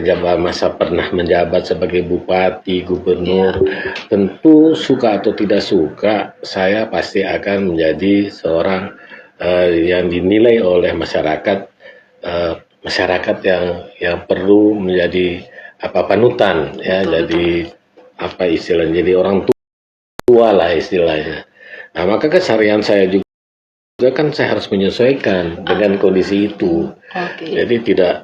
karena masa pernah menjabat sebagai bupati, gubernur, tentu suka atau tidak suka, saya pasti akan menjadi seorang yang dinilai oleh masyarakat, masyarakat yang perlu menjadi panutan, ya, jadi apa istilahnya, jadi orang tua lah istilahnya. Nah, maka keseharian saya juga kan saya harus menyesuaikan dengan kondisi itu. Jadi tidak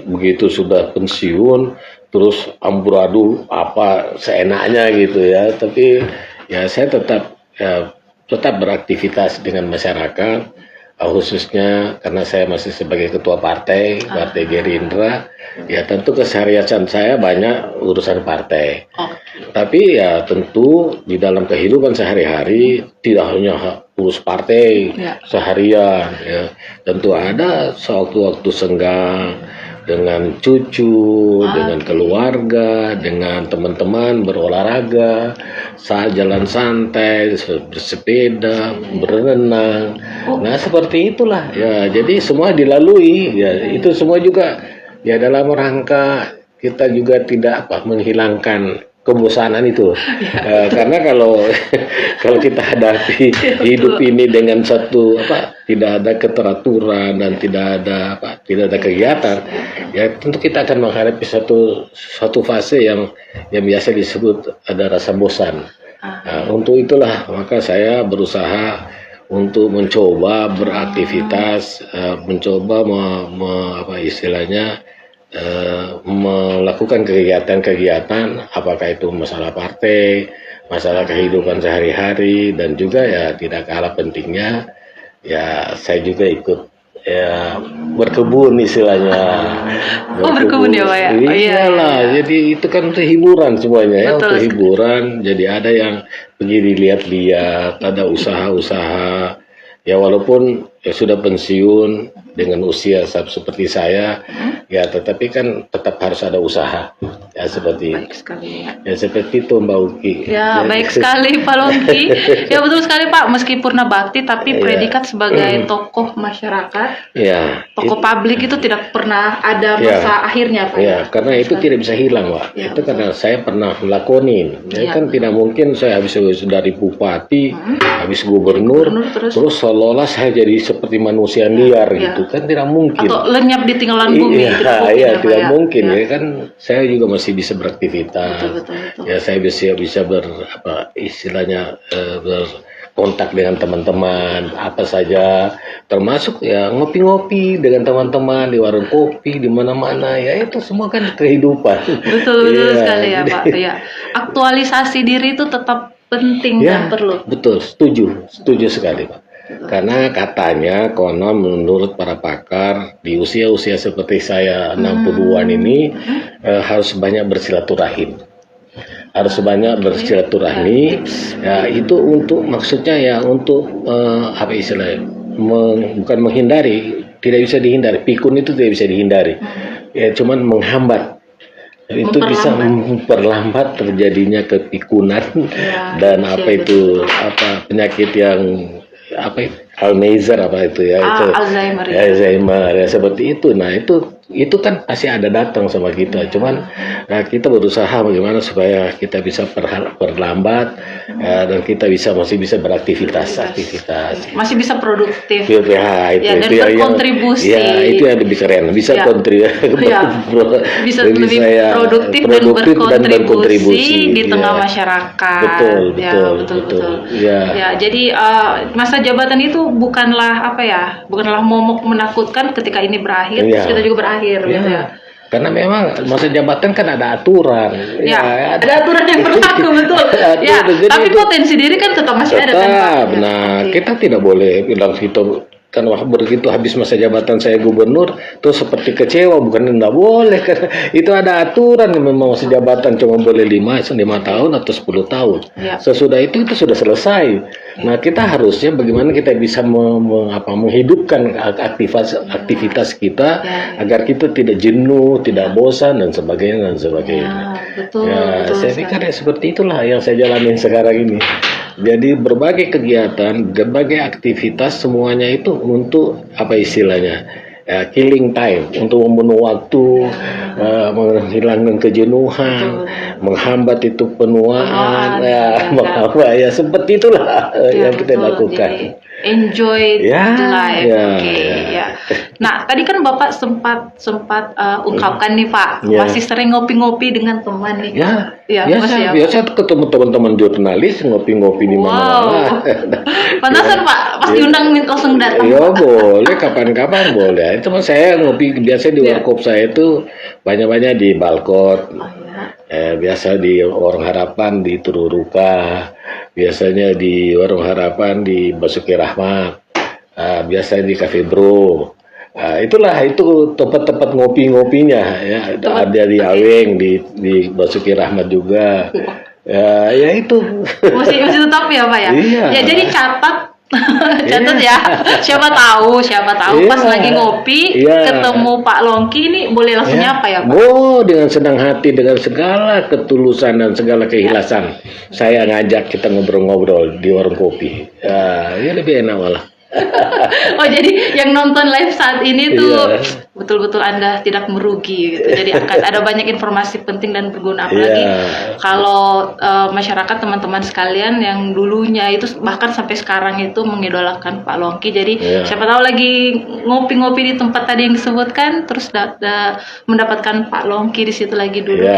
begitu sudah pensiun terus amburadul apa seenaknya gitu ya. Tapi ya saya tetap beraktivitas dengan masyarakat, khususnya karena saya masih sebagai ketua partai Gerindra. Ya tentu keseharian saya banyak urusan partai. Tapi ya tentu di dalam kehidupan sehari-hari tidak hanya urus partai seharian, ya. Tentu ada sewaktu-waktu senggang dengan cucu, dengan keluarga, dengan teman-teman berolahraga, saat jalan santai, bersepeda, berenang. Nah seperti itulah ya. Jadi semua dilalui, ya itu semua juga ya dalam rangka kita juga tidak menghilangkan kebosanan itu. Karena kalau kita hadapi hidup ini dengan satu tidak ada keteraturan dan tidak ada kegiatan, ya tentu kita akan menghadapi satu fase yang biasa disebut ada rasa bosan. Untuk itulah maka saya berusaha untuk mencoba beraktivitas, mencoba melakukan kegiatan-kegiatan, apakah itu masalah partai, masalah kehidupan sehari-hari, dan juga ya tidak kalah pentingnya ya saya juga ikut ya berkebun istilahnya. Berkebun ya Pak ya? Iyalah, jadi itu kan untuk hiburan semuanya ya, untuk hiburan. Jadi ada yang pergi dilihat-lihat, ada usaha-usaha. Ya walaupun ya sudah pensiun dengan usia seperti saya, ya tetapi kan tetap harus ada usaha. Ya seperti baik sekali ya. Ya seperti itu Mbak Uki. Ya baik sekali Pak Longki. Ya betul sekali Pak, meski purna bakti tapi predikat sebagai tokoh masyarakat, tokoh publik itu tidak pernah ada masa akhirnya Pak. Ya, karena itu tidak bisa hilang Pak. Itu karena saya pernah melakonin. Kan tidak mungkin saya habis dari bupati, habis gubernur terus seolah-olah saya jadi seperti manusia liar gitu kan, tidak mungkin. Atau lenyap di tinggalan bumi. Tidak mungkin ya kan. Saya juga masih bisa beraktivitas. Betul. Ya saya bisa istilahnya berkontak dengan teman-teman apa saja, termasuk ya ngopi-ngopi dengan teman-teman di warung kopi di mana-mana, ya itu semua kan kehidupan. Betul sekali ya Pak. Ya, aktualisasi diri itu tetap penting dan perlu. Betul, setuju sekali Pak. Karena katanya konon menurut para pakar di usia-usia seperti saya 60-an ini harus banyak bersilaturahim. Harus banyak bersilaturahmi. Ya itu untuk maksudnya ya untuk bukan menghindari, tidak bisa dihindari. Pikun itu tidak bisa dihindari. Ya cuman menghambat. Itu bisa memperlambat terjadinya kepikunan dan penyakit yang Alzheimer Alzheimer ya seperti itu. Nah itu kan pasti ada datang sama kita, cuman kita berusaha bagaimana supaya kita bisa perlambat dan kita masih bisa beraktivitas, masih bisa produktif dan berkontribusi. Itu yang lebih keren, bisa bisa lebih produktif dan berkontribusi di tengah masyarakat. Betul. Ya, jadi masa jabatan itu bukanlah momok menakutkan ketika ini berakhir, terus kita juga berakhir gitu ya. Karena memang masa jabatan kan ada aturan. Ada aturan yang berlaku betul. Tapi potensi diri kan tetap masih ada kan. Nah, kita tidak boleh bilang kita kan begitu habis masa jabatan saya gubernur terus seperti kecewa, bukan enggak boleh kan. Itu ada aturan yang memang masa jabatan cuma boleh 5 tahun atau 10 tahun. Sesudah itu sudah selesai. Nah, kita harusnya bagaimana kita bisa menghidupkan aktivitas kita agar kita tidak jenuh, tidak bosan dan sebagainya. Betul. Saya pikir seperti itulah yang saya jalanin sekarang ini. Jadi berbagai kegiatan, berbagai aktivitas semuanya itu untuk killing time, untuk membunuh waktu, menghilangkan kejenuhan, menghambat itu penuaan, menghambat ya seperti itulah yang kita lakukan. Enjoy life, ya. Nah, tadi kan Bapak sempat ungkapkan nih Pak, masih sering ngopi-ngopi dengan teman nih. Biasa ketemu teman-teman jurnalis ngopi-ngopi di mana-mana. Pantasan Pak, pasti undang langsung datang. Ya boleh, kapan-kapan boleh. Teman saya ngopi biasa di warkop saya itu banyak-banyak di Balkot. Biasa di Warung Harapan di Tururuka, biasanya di Warung Harapan di Basuki Rahmat, biasanya di Cafe Bro. Itulah itu tempat-tempat ngopi-ngopinya ya. Ada di Aweng, di Basuki Rahmat juga. Ya itu. Masih tetap ya Pak ya. Iya. Ya jadi catat ya. Siapa tahu pas lagi ngopi ketemu Pak Longki ini boleh langsung nyapa ya Pak. Dengan senang hati, dengan segala ketulusan dan segala keikhlasan saya ngajak kita ngobrol-ngobrol di warung kopi. Ya lebih enak malah. Oh jadi yang nonton live saat ini tuh betul-betul Anda tidak merugi gitu. Jadi akan ada banyak informasi penting dan berguna, apalagi kalau masyarakat teman-teman sekalian yang dulunya itu bahkan sampai sekarang itu mengidolakan Pak Longki. Jadi siapa tahu lagi ngopi-ngopi di tempat tadi yang disebutkan terus mendapatkan Pak Longki di situ lagi dulu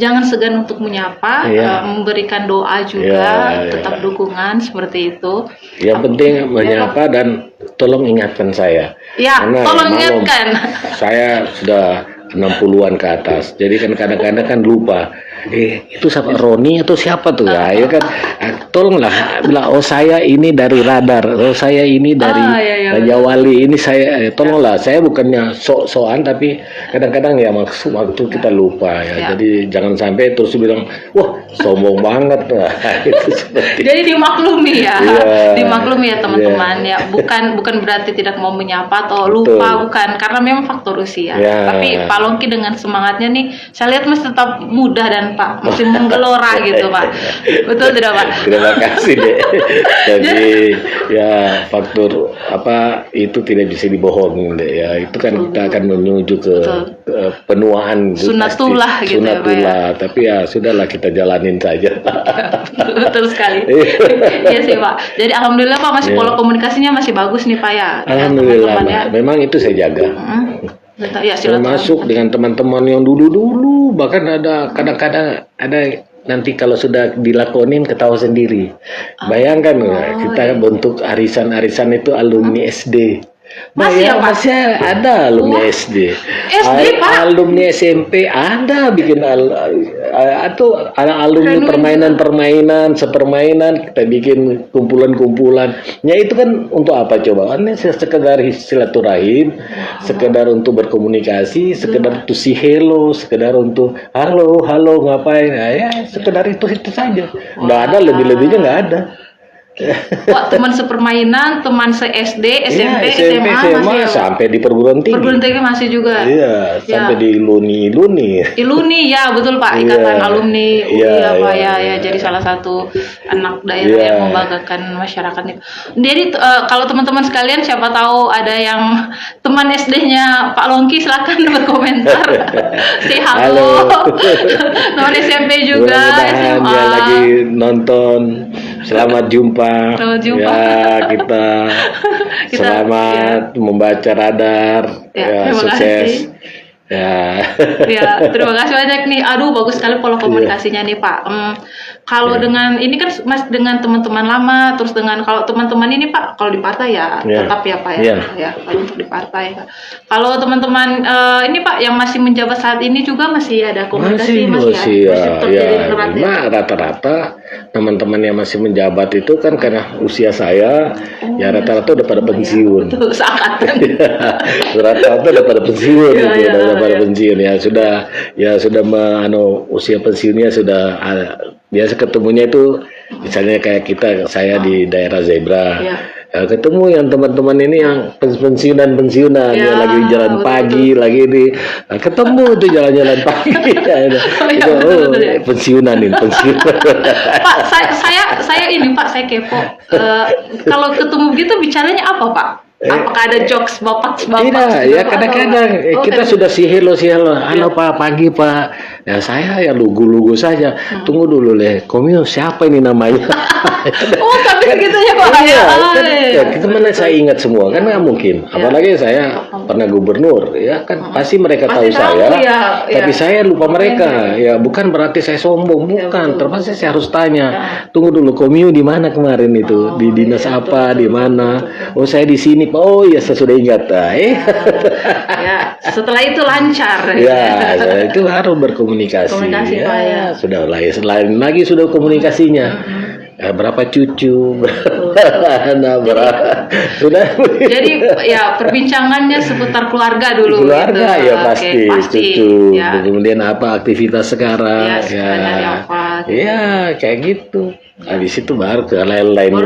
jangan segan untuk menyapa, memberikan doa juga, tetap dukungan seperti itu. Yang penting menyapa dan tolong ingatkan saya. Karena tolong ingatkan. Saya sudah 60-an ke atas. Jadi kan kadang-kadang kan lupa. Itu siapa, Roni atau siapa tuh ya? Ya kan, tolonglah bilang, saya ini dari Radar, saya ini dari Raja Wali, ini saya, tolonglah, saya bukannya sok-sokan tapi kadang-kadang ya waktu kita lupa ya. Jadi jangan sampai terus bilang, wah sombong banget. Itu seperti. Jadi dimaklumi ya, dimaklumi ya teman-teman ya. Bukan berarti tidak mau menyapa atau lupa, bukan, karena memang faktor usia. Tapi Pak Longki dengan semangatnya nih, saya lihat masih tetap muda dan Pak masih menggelora gitu Pak. Betul tidak Pak? Terima kasih deh. Jadi ya faktor itu tidak bisa dibohongin deh ya. Itu kan kita akan menuju ke penuaan sunatullah gitu ya. Tapi ya sudahlah kita jalanin saja. Betul sekali. Iya sih Pak. Jadi alhamdulillah Pak masih pola komunikasinya masih bagus nih Pak ya. Alhamdulillah Pak. Memang itu saya jaga. Termasuk dengan teman-teman yang dulu bahkan ada kadang-kadang ada nanti kalau sudah dilakonin ketawa sendiri. Bayangkan kita bentuk arisan itu alumni SD. Masih ada alumni SD. Pak? Alumni SMP ada bikin atau ada alumni permainan sepermainan kita bikin kumpulan. Ya itu kan untuk apa coba? Ini sekedar silaturahim, sekedar untuk berkomunikasi, sekedar to see hello, sekedar untuk halo ngapain? Ya sekedar itu saja. Nggak ada lebih-lebihnya nggak ada. Wah, teman sepermainan, teman se-SD, SMP, SMA masih sampai di perguruan tinggi. Perguruan tinggi masih juga. Iya, sampai di Iluni. Iluni ya, betul Pak, Ikatan Alumni UI ya. Jadi salah satu anak daerah yang membanggakan masyarakatnya. Jadi kalau teman-teman sekalian siapa tahu ada yang teman SD-nya Pak Longki silakan berkomentar. Say halo. Teman SMP juga, SMA. Dia lagi nonton. Selamat jumpa. Ya, kita selamat membaca Radar. Sukses. Terima kasih banyak nih. Aduh, bagus sekali pola komunikasinya nih Pak. Kalau dengan ini kan Mas dengan teman-teman lama, terus dengan kalau teman-teman ini Pak, kalau di partai tetap ya Pak ya. Kalau untuk di partai. Kalau teman-teman ini Pak yang masih menjabat saat ini juga masih ada komunikasi masih rata-rata teman-teman yang masih menjabat itu kan karena usia saya rata-rata udah pada pensiun. Betul, seangkatan. Rata-rata udah pada pensiun pensiun sudah usia pensiunnya sudah biasa ketemunya itu misalnya kayak saya di daerah Zebra. Ketemu yang teman-teman ini yang pensiunan yang lagi jalan pagi lagi ketemu tuh jalan-jalan pagi. Pensiunan. Pak, saya ini Pak, saya kepo. Kalau ketemu gitu bicaranya apa Pak? Apakah ada jokes bapak? Tidak, ya kadang-kadang kita sudah hello, halo Pak, pagi Pak. Ya saya ya lugu-lugu saja. Tunggu dulu Komio siapa ini namanya? Tapi segitunya Pak. Kita mana saya ingat semua kan nggak mungkin. Apalagi saya pernah gubernur, ya kan pasti mereka tahu saya. Tapi saya lupa mereka. Ya bukan berarti saya sombong, bukan. Terpaksa saya harus tanya. Tunggu dulu, Komio di mana kemarin itu? Di dinas apa? Di mana? Oh saya di sini. Oh iya, saya sudah ingat. Setelah itu lancar. Itu harus berkomunikasi. Pak, ya. Sudah lain lagi sudah komunikasinya. Berapa cucu? Sudah. Jadi ya perbincangannya seputar keluarga dulu. Keluarga gitu. Ya pasti. Cucu. Ya. Kemudian apa aktivitas sekarang? Ya, kayak gitu. Habis itu baru ke lain-lain.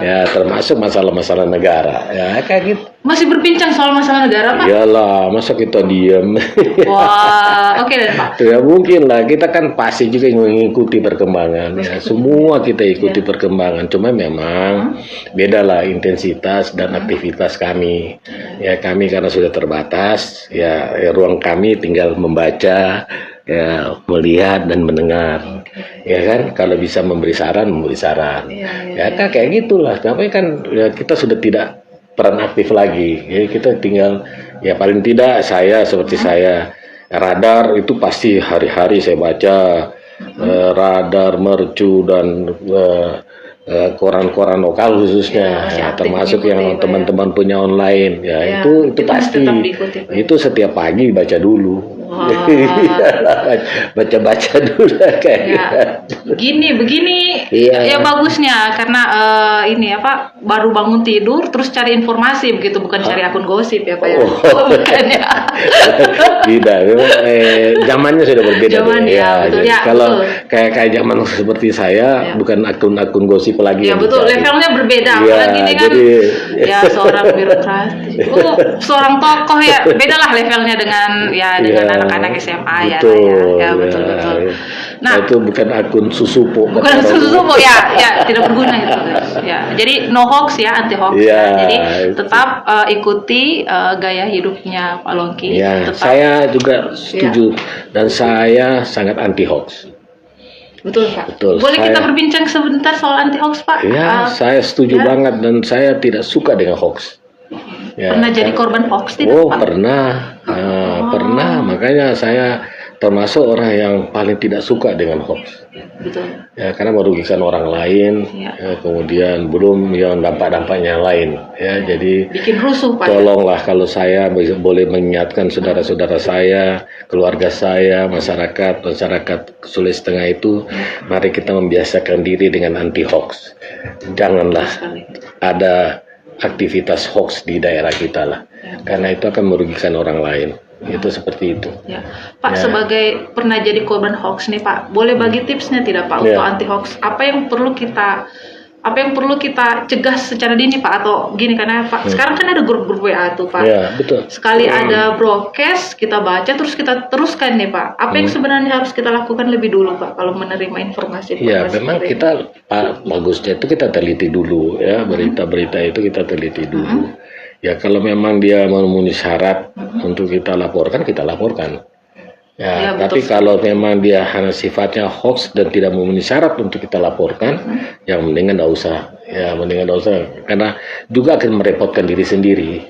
Ya termasuk masalah-masalah negara. Ya kayak gitu. Masih berbincang soal masalah negara Pak? Iyalah, masa kita diam. Wah, oke deh Pak. Ya mungkin lah, kita kan pasti juga mengikuti perkembangan. Ya, semua kita ikuti perkembangan. Cuma memang beda lah intensitas dan aktivitas kami. Ya kami karena sudah terbatas, ya ruang kami tinggal membaca, ya melihat dan mendengar. Ya kan, kalau bisa memberi saran. Ya kan kayak gitulah. Tapi kan ya, kita sudah tidak peran aktif lagi. Jadi kita tinggal ya paling tidak seperti saya radar itu pasti hari-hari saya baca radar, mercu dan koran-koran lokal khususnya, termasuk yang teman-teman punya online itu pasti itu setiap pagi baca dulu. Baca dulu kayak begini ya bagusnya karena ini baru bangun tidur terus cari informasi begitu, bukan cari akun gosip ya Pak ya. Bukan ya. Tidak, zamannya sudah berbeda. Kalau kayak zaman seperti saya bukan akun gosip lagi. Ya betul, levelnya berbeda. Apalagi ini kan seorang birokrasi. Seorang tokoh ya, beda lah levelnya dengan anak-anak SMA betul, betul. Nah, itu bukan akun susupo. Bukan susupo tidak berguna gitu. Ya, jadi no hoax anti hoax. Jadi tetap ikuti gaya hidupnya Pak Longki. Saya juga setuju dan saya sangat anti hoax. Betul Pak. Boleh kita berbincang sebentar soal anti hoax Pak? Saya setuju banget dan saya tidak suka dengan hoax. Pernah jadi korban hoax tidak Pak? Pernah. Makanya saya termasuk orang yang paling tidak suka dengan hoax. Betul. Ya, karena merugikan orang lain. Kemudian belum yang dampak-dampaknya lain. Jadi bikin rusuh Pak. Tolonglah kalau saya boleh mengingatkan saudara-saudara saya, keluarga saya, masyarakat Sulawesi Tengah itu, mari kita membiasakan diri dengan anti hoax. Janganlah ada aktivitas hoax di daerah kita lah, karena itu akan merugikan orang lain. Itu seperti itu. Pak, sebagai pernah jadi korban hoax nih Pak, boleh bagi tipsnya tidak Pak untuk anti hoax? Apa yang perlu kita cegah secara dini Pak? Atau gini, karena Pak sekarang kan ada grup-grup WA tuh Pak. Betul. Sekali ada broadcast kita baca terus kita teruskan nih Pak. Apa yang sebenarnya harus kita lakukan lebih dulu Pak kalau menerima informasi? Memang kita bagusnya itu kita teliti dulu berita-berita itu kita teliti dulu. Kalau memang dia memenuhi syarat untuk kita laporkan, kita laporkan. Tapi kalau memang dia hanya sifatnya hoax dan tidak memenuhi syarat untuk kita laporkan, mendingan enggak usah. Karena juga akan merepotkan diri sendiri.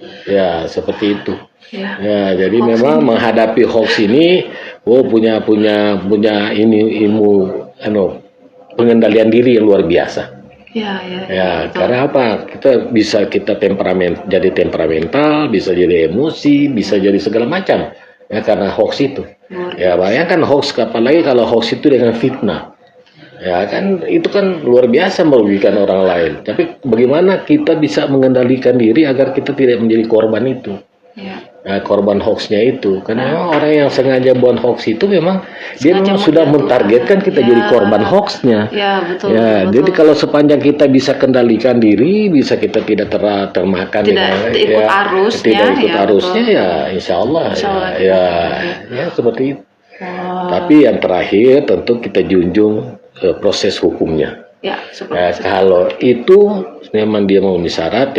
Seperti itu. Jadi hoax memang ini menghadapi hoax ini, punya ilmu pengendalian diri yang luar biasa. Karena apa? Kita jadi temperamental, bisa jadi emosi, bisa jadi segala macam. Karena hoax itu. Bayangkan hoax, apalagi kalau hoax itu dengan fitnah. Itu kan luar biasa merugikan orang lain. Tapi bagaimana kita bisa mengendalikan diri agar kita tidak menjadi korban itu? Korban hoaxnya itu, karena orang yang sengaja buat hoax itu memang sudah mentargetkan kita jadi korban hoaxnya. Betul. Jadi kalau sepanjang kita bisa kendalikan diri, bisa kita tidak termakan tidak ikut arusnya, insya Allah seperti itu. Tapi yang terakhir tentu kita junjung proses hukumnya. Kalau itu memang dia memenuhi syarat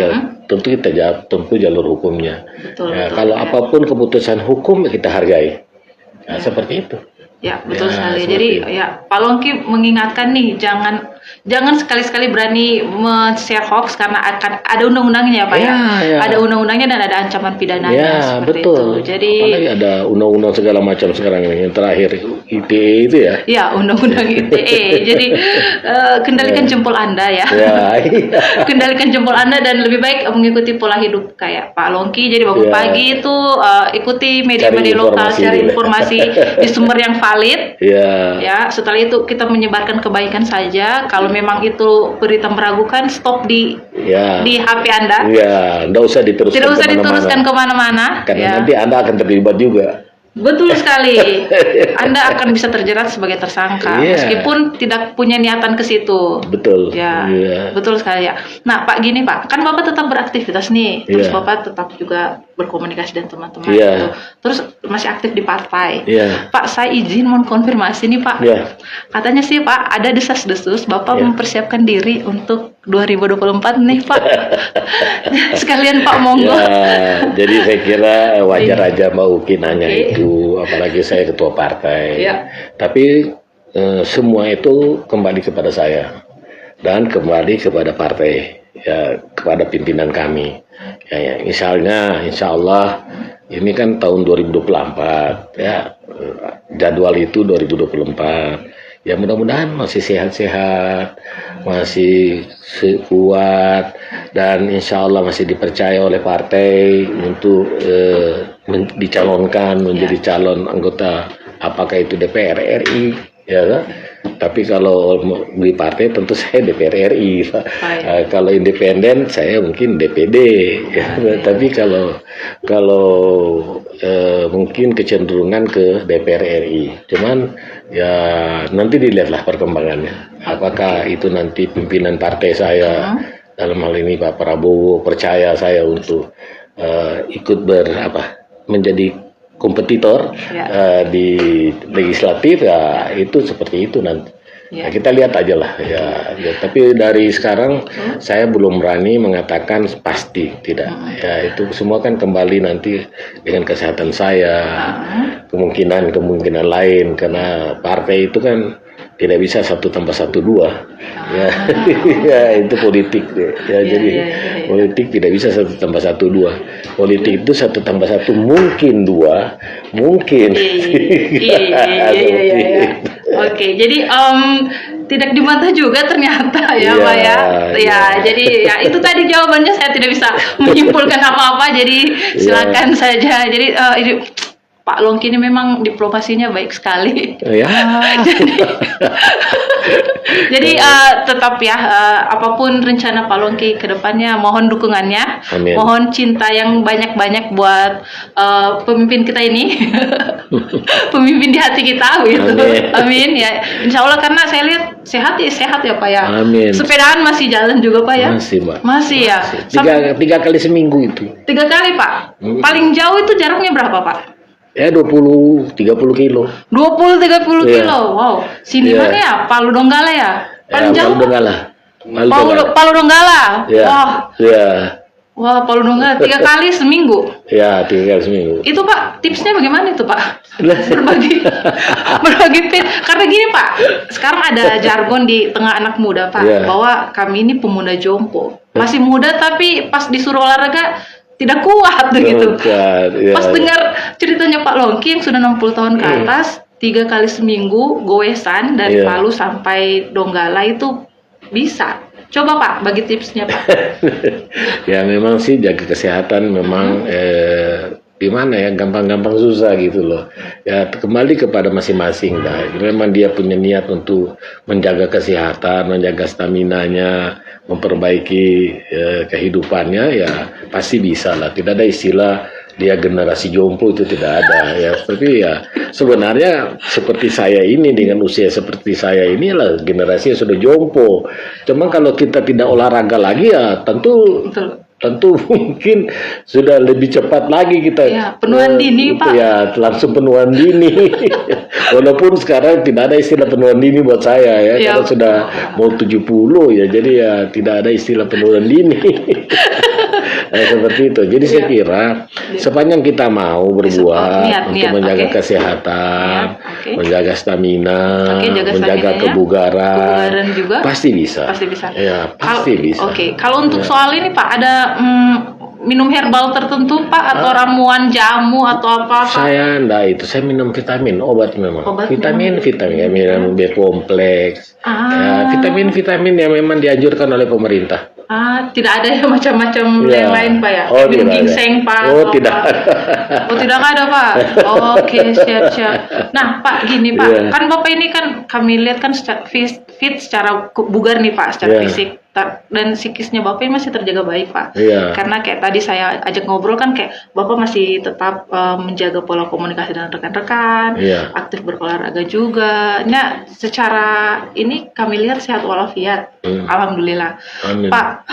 tentu kita tempuh jalur hukumnya. Betul, Ya, betul, kalau ya. apapun keputusan hukum kita hargai. Nah, seperti itu. Ya, betul Ya, sekali. seperti Jadi itu. ya Pak Longki mengingatkan nih, jangan sekali-sekali berani men-share hoax karena akan ada undang-undangnya ya Pak ya. Ya. Ada undang-undangnya dan ada ancaman pidananya Ya, seperti betul. itu. Jadi apalagi ada undang-undang segala macam sekarang ini. Yang terakhir ITE itu ya. ya undang-undang ITE. Jadi kendalikan jempol Anda ya. Ya, iya. Kendalikan jempol Anda dan lebih baik mengikuti pola hidup kayak Pak Longki. Jadi bangun Ya. pagi itu ikuti media-media Cari lokal, informasi cari dulu. informasi di sumber yang valid. Ya. Ya, setelah itu kita menyebarkan kebaikan saja. Kalau memang itu berita meragukan, stop di Ya. HP Anda. Ya, nggak usah diteruskan. Tidak usah kemana-mana. diteruskan kemana-mana. Karena Ya. nanti Anda akan terlibat juga. Betul sekali. Anda akan bisa terjerat sebagai tersangka Iya. meskipun tidak punya niatan ke situ. Betul. Ya, Iya. betul sekali ya. Nah, Pak gini Pak, kan Bapak tetap beraktivitas nih, terus Iya. Bapak tetap juga berkomunikasi dengan teman-teman Iya. gitu. Terus masih aktif di partai. Iya. Pak, saya izin mau konfirmasi nih Pak. Iya. Katanya sih Pak, ada desas-desus Bapak Iya. mempersiapkan diri untuk 2024 nih Pak. Sekalian Pak monggo. Ya, jadi saya kira wajar Iya. aja Mbak Uki nanya Oke. itu, apalagi saya ketua partai. Iya. Tapi semua itu kembali kepada saya dan kembali kepada partai, ya kepada pimpinan kami. Ya, misalnya, insya Allah ini kan tahun 2024, ya jadwal itu 2024. Ya mudah-mudahan masih sehat-sehat, masih kuat, dan insya Allah masih dipercaya oleh partai untuk dicalonkan menjadi calon anggota, apakah itu DPR RI, ya kan? Tapi kalau di partai tentu saya DPR RI, Pak. Kalau independen saya mungkin DPD, ya. Tapi kalau mungkin kecenderungan ke DPR RI. Cuman ya nanti dilihatlah perkembangannya. Apakah itu nanti pimpinan partai saya, dalam hal ini Pak Prabowo, percaya saya untuk ikut menjadi kompetitor di legislatif, ya itu seperti itu nanti. Ya, kita lihat aja lah ya. Tapi dari sekarang saya belum berani mengatakan pasti tidak. Ya itu semua kan kembali nanti dengan kesehatan saya, kemungkinan lain, karena partai itu kan tidak bisa 1+1=2. Ya, ya itu politik deh. Ya, jadi politik tidak bisa 1+1=2. Politik itu 1+1 mungkin 2, mungkin. Iya. Oke, jadi tidak dibantah juga ternyata ya Pak ya. Ya, jadi ya itu tadi jawabannya, saya tidak bisa menyimpulkan apa-apa. Jadi silakan saja. Jadi ini Pak Longki ini memang diplomasinya baik sekali. Ya. Jadi tetap ya, apapun rencana Pak Longki ke depannya, mohon dukungannya. Amin. Mohon cinta yang banyak-banyak buat pemimpin kita ini. Pemimpin di hati kita gitu. Amin ya. Insya Allah, karena saya lihat sehat ya Pak ya. Amin. Sepedaan masih jalan juga Pak ya. Masih Pak. Masih ya. Tiga kali seminggu itu. 3 kali Pak. Paling jauh itu jaraknya berapa Pak? Ya 20-30 kilo. 20-30 kilo. Wow. Sini mana ya? Palu Donggala ya? Paling jauh. Palu Donggala. Palu Donggala. Ya. Wah. Ya. Wah, Palu Donggala 3 kali seminggu. Ya, 3 kali seminggu. Itu Pak, tipsnya bagaimana itu Pak? berbagi tips. Karena gini Pak, sekarang ada jargon di tengah anak muda Pak, bahwa kami ini pemuda jompo. Masih muda tapi pas disuruh olahraga tidak kuat begitu. Pas dengar ceritanya Pak Longki yang sudah 60 tahun ke atas, 3 kali seminggu goesan dari Palu sampai Donggala itu bisa. Coba Pak, bagi tipsnya Pak. Ya memang sih jaga kesehatan memang gimana ya, gampang-gampang susah gitu loh. Ya kembali kepada masing-masing dah. Memang dia punya niat untuk menjaga kesehatan, menjaga staminanya, memperbaiki kehidupannya, ya pasti bisa lah. Tidak ada istilah dia generasi jompo, itu tidak ada ya. Tapi ya sebenarnya seperti saya ini, dengan usia seperti saya ini lah generasi yang sudah jompo. Cuma kalau kita tidak olahraga lagi ya tentu tentu mungkin sudah lebih cepat lagi kita. Ya, penuaan dini, Pak. Ya, langsung penuaan dini. Walaupun sekarang tidak ada istilah penuaan dini buat saya ya, karena sudah mau 70 ya, jadi ya tidak ada istilah penuaan dini. Seperti itu. Jadi saya kira sepanjang kita mau berbuat untuk menjaga kesehatan, menjaga stamina, menjaga kebugaran juga, pasti bisa. Pasti bisa. Ya, pasti bisa. Oke. Kalau untuk soal ini Pak, ada minum herbal tertentu Pak, atau ramuan jamu atau apa Pak? Saya enggak itu, saya minum vitamin, obat memang. Vitamin ya, minum B kompleks. Ya, vitamin yang memang dianjurkan oleh pemerintah. Tidak ada ya macam-macam yang lain Pak ya? Minum ginseng Pak? Tidak ada. Tidak ada Pak? Oke, siap. Nah Pak, gini Pak, kan Bapak ini kan kami lihat kan fit secara bugar nih Pak, secara fisik. Dan psikisnya Bapak ini masih terjaga baik Pak. Karena kayak tadi saya ajak ngobrol kan, kayak Bapak masih tetap menjaga pola komunikasi dengan rekan-rekan, aktif berolahraga juga. Nah, secara ini kami lihat sehat walafiat. Alhamdulillah. Amin. Pak,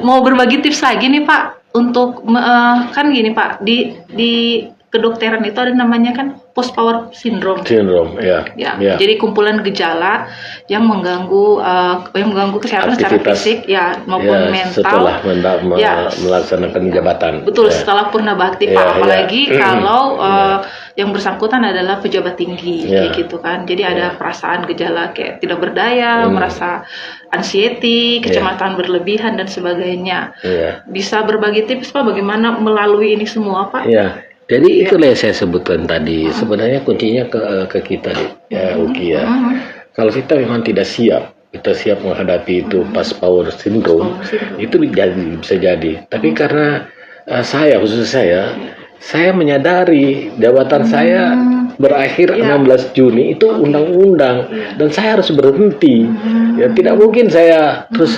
mau berbagi tips lagi nih Pak, untuk kan gini Pak, di kedokteran itu ada namanya kan post power syndrome. Jadi kumpulan gejala yang mengganggu kesehatan secara fisik maupun mental setelah melaksanakan jabatan. Betul, setelah purna bakti Pak, apalagi kalau yang bersangkutan adalah pejabat tinggi kayak gitu kan. Jadi ada perasaan gejala kayak tidak berdaya, merasa anxiety, kecemasan berlebihan dan sebagainya. Bisa berbagi tips Pak bagaimana melalui ini semua Pak? Jadi itulah yang saya sebutkan tadi. Sebenarnya kuncinya ke kita Uki ya. Kalau kita memang tidak siap, kita siap menghadapi itu post power syndrome, itu bisa jadi. Tapi karena khusus saya menyadari jabatan saya berakhir 16 Juni itu undang-undang dan saya harus berhenti. Ya tidak mungkin saya terus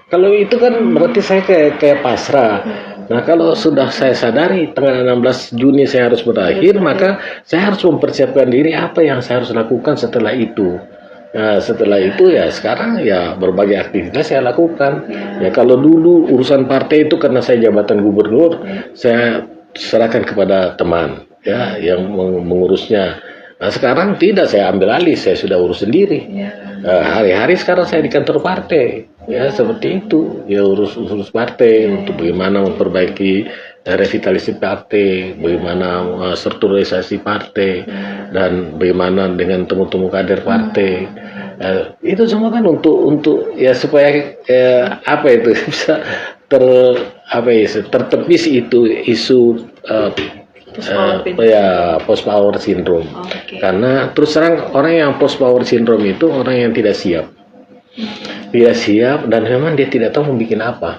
kalau itu kan berarti saya kayak pasrah. Nah, kalau sudah saya sadari tanggal 16 Juni saya harus berakhir, maka saya harus mempersiapkan diri apa yang saya harus lakukan setelah itu. Nah, setelah itu sekarang berbagai aktivitas saya lakukan. Ya kalau dulu urusan partai itu karena saya jabatan gubernur, saya serahkan kepada teman yang mengurusnya. Nah, sekarang tidak, saya ambil alih, saya sudah urus sendiri. Hari-hari sekarang saya di kantor partai. Seperti itu, urus partai untuk bagaimana memperbaiki revitalisasi partai, bagaimana strukturalisasi partai, dan bagaimana dengan temu-temu kader partai. Itu semua kan untuk supaya bisa tertepis itu isu post power syndrome. Karena terus terang orang yang post power syndrome itu orang yang tidak siap. Tidak siap dan memang dia tidak tahu membuat apa.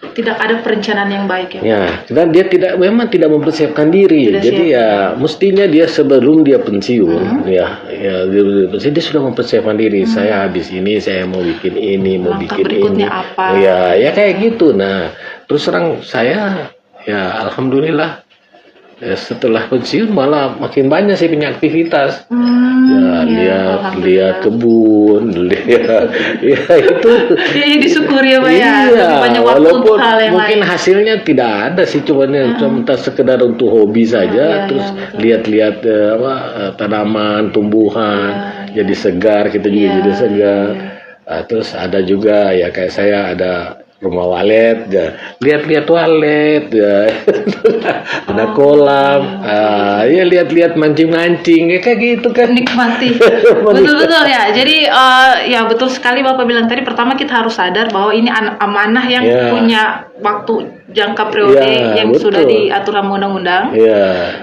Tidak ada perencanaan yang baik dan dia memang tidak mempersiapkan diri. Jadi mestinya dia sebelum dia pensiun dia sudah mempersiapkan diri. Saya habis ini saya mau bikin ini, mau bikin ini. Apa? Kayak gitu. Nah, terus terang saya alhamdulillah setelah pensiun malah makin banyak saya punya aktivitas. Lihat kebun, itu. Disyukuri ya Pak banyak waktu walaupun untuk hal yang mungkin lain. Hasilnya tidak ada sih, cuma sekedar untuk hobi saja. Terus lihat-lihat tanaman, tumbuhan, jadi segar, kita juga jadi segar. Terus ada juga kayak saya ada rumah walet, lihat-lihat walet, ada kolam, lihat-lihat mancing-mancing, kayak gitu kan. Nikmati, betul-betul ya. Jadi betul sekali Bapak bilang tadi. Pertama kita harus sadar bahwa ini amanah yang punya waktu jangka periode yang sudah diatur dalam undang-undang.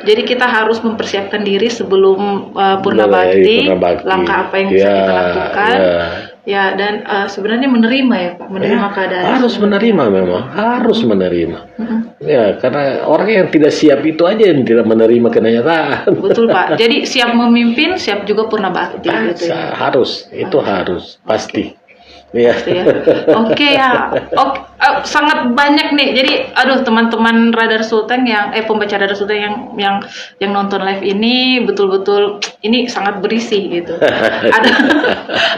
Jadi kita harus mempersiapkan diri sebelum purna bakti, langkah apa yang bisa kita lakukan. Dan sebenarnya menerima ya Pak, menerima keadaan. Harus menerima, memang harus menerima. Karena orang yang tidak siap itu aja yang tidak menerima kenyataan. Betul Pak. Jadi siap memimpin, siap juga purna bakti gitu Harus, itu harus pasti. Iya. Ya. Oke ya. Oke, sangat banyak nih. Jadi aduh teman-teman Radar Sulteng yang pembaca Radar Sulteng yang nonton live ini betul-betul ini sangat berisi gitu.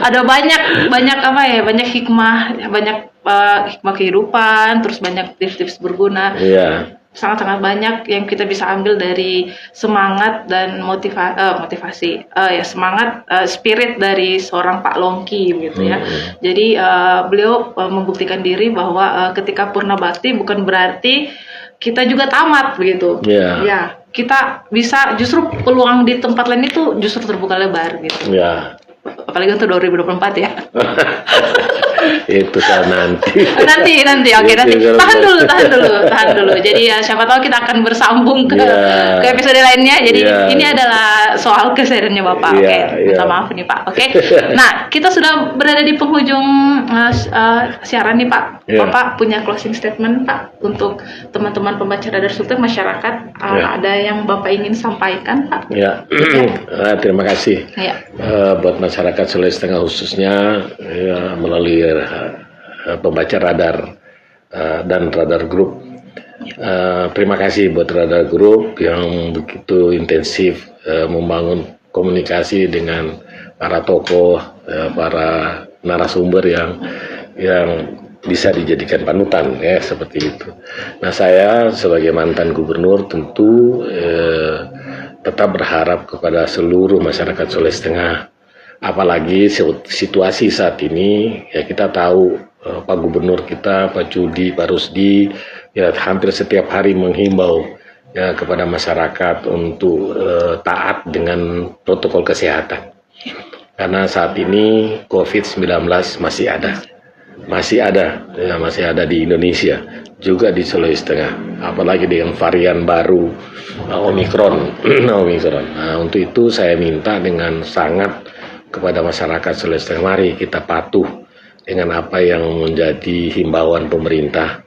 Ada banyak apa ya? Banyak hikmah, banyak hikmah kehidupan, terus banyak tips-tips berguna. Iya. Sangat-sangat banyak yang kita bisa ambil dari semangat dan motivasi ya semangat spirit dari seorang Pak Longki gitu ya. Jadi beliau membuktikan diri bahwa ketika purna bakti bukan berarti kita juga tamat begitu. Ya, kita bisa justru peluang di tempat lain itu justru terbuka lebar gitu. Apalagi untuk 2024 ya. Itu soal nanti. Nanti. Oke, nanti. Tahan dulu. Jadi ya siapa tahu kita akan bersambung ke episode lainnya. Jadi ini adalah soal kesehariannya Bapak. Oke, minta maaf nih Pak. Oke. Nah, kita sudah berada di penghujung siaran nih Pak. Bapak punya closing statement Pak untuk teman-teman pembaca Radar Sulteng masyarakat. Ada yang Bapak ingin sampaikan Pak? Terima kasih. Buat masyarakat Sulawesi Tengah khususnya melalui pembaca radar dan Radar Group. Terima kasih buat Radar Group yang begitu intensif membangun komunikasi dengan para tokoh, para narasumber yang bisa dijadikan panutan ya seperti itu. Nah, saya sebagai mantan gubernur tentu tetap berharap kepada seluruh masyarakat Sulawesi Tengah. Apalagi situasi saat ini ya kita tahu Pak Gubernur kita Pak Cudi, Pak Rusdi ya hampir setiap hari menghimbau ya kepada masyarakat untuk taat dengan protokol kesehatan. Karena saat ini COVID-19 masih ada di Indonesia, juga di Sulawesi Tengah, apalagi dengan varian baru Omikron. Nah, untuk itu saya minta dengan sangat kepada masyarakat Sulawesi Tengah, mari kita patuh dengan apa yang menjadi himbauan pemerintah,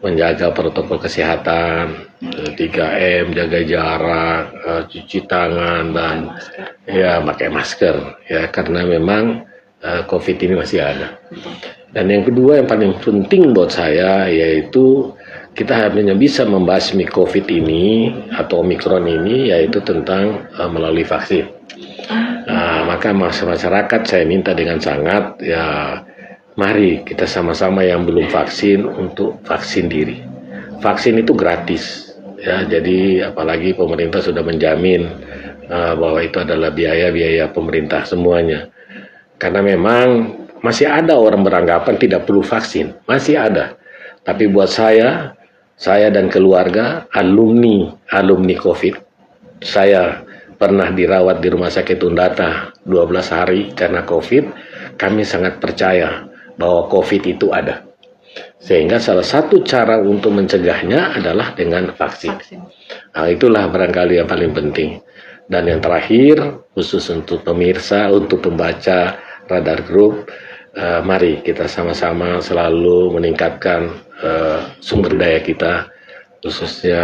menjaga protokol kesehatan, 3M, jaga jarak, cuci tangan, dan pakai masker ya, karena memang COVID ini masih ada. Dan yang kedua yang paling penting buat saya yaitu kita hanya bisa membasmi COVID ini atau Omikron ini yaitu tentang melalui vaksin. Maka masyarakat saya minta dengan sangat ya mari kita sama-sama yang belum vaksin untuk vaksin diri. Vaksin itu gratis ya, jadi apalagi pemerintah sudah menjamin bahwa itu adalah biaya pemerintah semuanya. Karena memang masih ada orang beranggapan tidak perlu vaksin, masih ada. Tapi buat saya dan keluarga alumni COVID, saya pernah dirawat di Rumah Sakit Undata 12 hari karena COVID, kami sangat percaya bahwa COVID itu ada. Sehingga salah satu cara untuk mencegahnya adalah dengan vaksin. Nah, itulah barangkali yang paling penting. Dan yang terakhir, khusus untuk pemirsa, untuk pembaca Radar Group, mari kita sama-sama selalu meningkatkan sumber daya kita, khususnya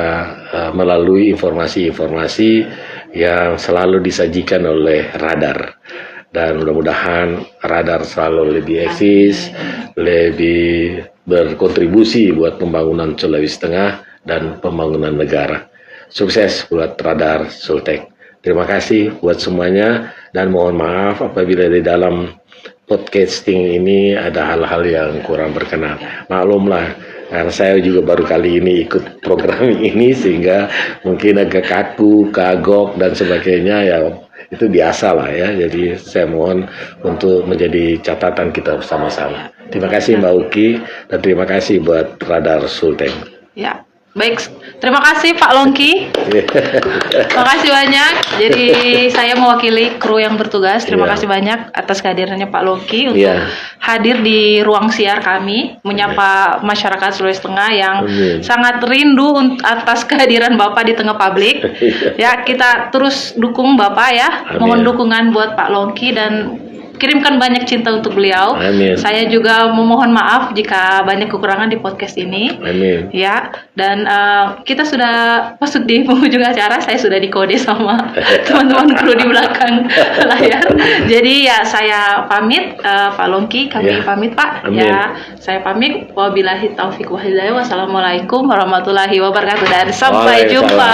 melalui informasi-informasi yang selalu disajikan oleh Radar. Dan mudah-mudahan Radar selalu lebih eksis, lebih berkontribusi buat pembangunan Sulawesi Tengah dan pembangunan negara. Sukses buat Radar Sulteng. Terima kasih buat semuanya dan mohon maaf apabila di dalam podcasting ini ada hal-hal yang kurang berkenan. Maklumlah, karena saya juga baru kali ini ikut program ini sehingga mungkin agak kaku, kagok dan sebagainya ya. Itu biasa lah ya, jadi saya mohon untuk menjadi catatan kita bersama-sama. Terima kasih Mbak Uki dan terima kasih buat Radar Sulteng. Ya, baik. Terima kasih Pak Longki. Terima kasih banyak. Jadi saya mewakili kru yang bertugas. Terima kasih banyak atas kehadirannya Pak Longki untuk hadir di ruang siar kami, menyapa masyarakat Sulawesi Tengah yang sangat rindu atas kehadiran Bapak di tengah publik. Ya, kita terus dukung Bapak ya. Mohon dukungan buat Pak Longki dan kirimkan banyak cinta untuk beliau. Amin. Saya juga memohon maaf jika banyak kekurangan di podcast ini. Amin. Ya, dan kita sudah masuk di penghujung acara. Saya sudah dikode sama teman-teman kru di belakang layar. Jadi ya saya pamit, Pak Longki, kami pamit Pak. Amin. Ya, saya pamit. Wabillahi taufiq wal hidayah. Wassalamualaikum warahmatullahi wabarakatuh dan sampai jumpa.